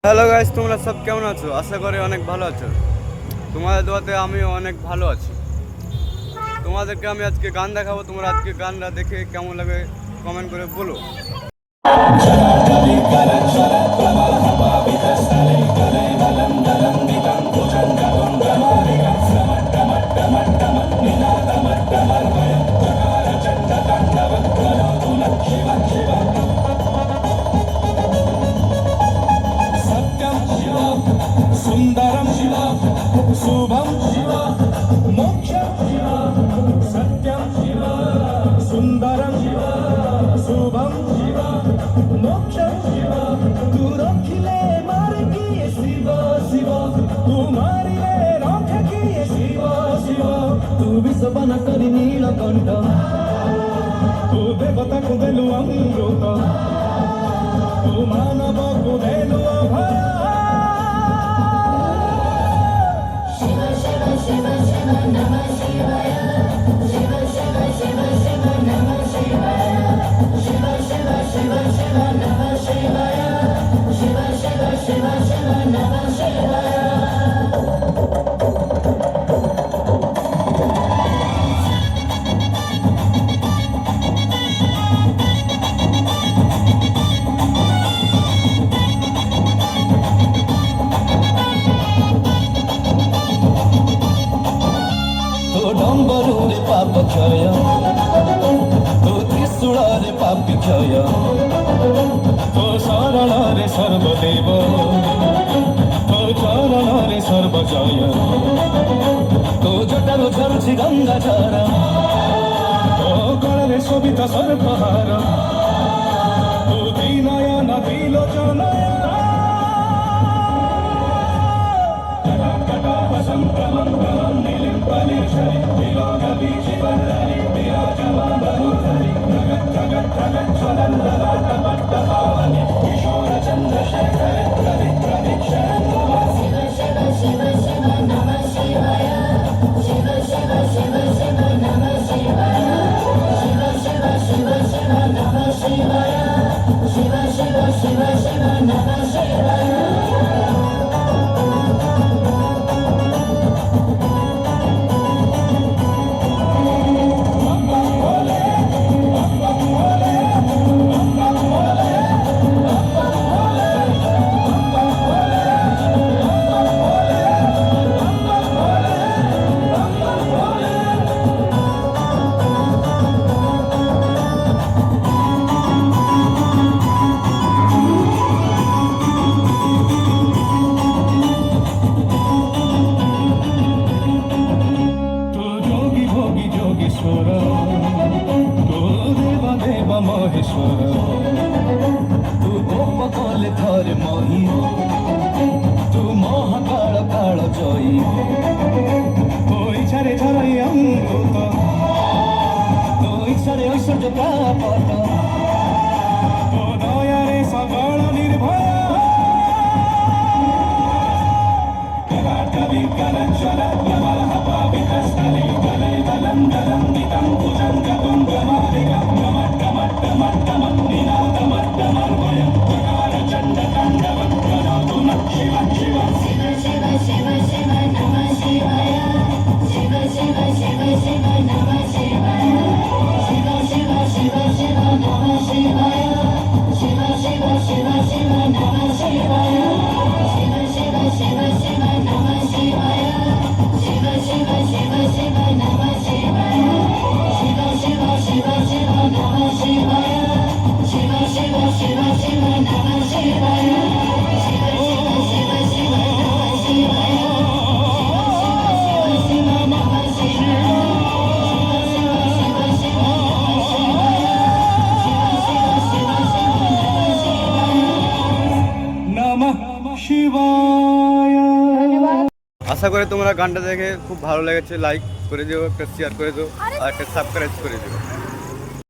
Hello guys, তোমরা সব কেমন আছো? আশা করি অনেক ভালো আছো। তোমাদের দোয়াতে আমিও অনেক ভালো আছি। তোমাদেরকে আমি আজকে গান দেখাবো। তোমরা আজকে গানটা দেখে কেমন লাগে কমেন্ট করে বলো। सुंदरम शिव शुभम शिव मोक्षम शिव सत्यम शिव सुंदरम शिव शुभम शिव मोक्षम शिव तू रखिले मार किए शिव शिव तू मारिले रख किए शिव शिव तू विषबन करी नीलकंठ तू देवता को देलु अमृत तू मानव को देलु अभय Shiva Shiva Namah Shivaya Shiva Shiva Shiva Shiva Namah Shivaya Shiva Shiva Shiva Shiva Namah Shivaya Shiva Shiva Shiva Shiva Namah Shivaya डम्बरुरे पाप क्षय तो त्रिशूଳରେ पापी क्षय तो शरणरे सर्वदेव तो चरणरे सर्वजय तो जटारु झरुछि गंगा झर तो गळरे शोभित सर्पहार तो दीनयन त्रिलोचनय संक्रमं नीलिम्पलेशरि विलोकवीचिवर्धरि विराजमानबहुधरि जगत् जगत् जगत् ज्वलल्ललाटपट्टपावनि किशोरचन्द्रशेखरि प्रदीक्षणं नमः Shiva Shiva Shiva Shiva Namah Shivaya Shiva Shiva Shiva Shiva Namah Shivaya Shiva Shiva Shiva Shiva Namah Shivaya Shiva Shiva Shiva Shiva Namah Shivaya Yogeshwar तू देव देव महेश्वर तू गोपकले थरे मही तू महाकाल काल जयी तो इच्छारे झरै अमृत तो इच्छारे ऐश्वर्य प्रापत तो दयारे सबल निर्भय Shiva Shiva Shiva Shiva Namah Shivaya Shiva Shiva Shiva Shiva Namah Shivaya Shiva Shiva Shiva Shiva Namah Shivaya Shiva Shiva Shiva Shiva Namah Shivaya Shiva Shiva Shiva Shiva Namah Shivaya Shiva Shiva Shiva Shiva Namah Shivaya Shiva Shiva Shiva Shiva Namah Shivaya Shiva Shiva Shiva Shiva Namah Shivaya আশা করি তোমরা গানটা দেখে খুব ভালো লেগেছে। Like করে দিও, একটা শেয়ার করে দিও আর একটা সাবস্ক্রাইব করে দিও।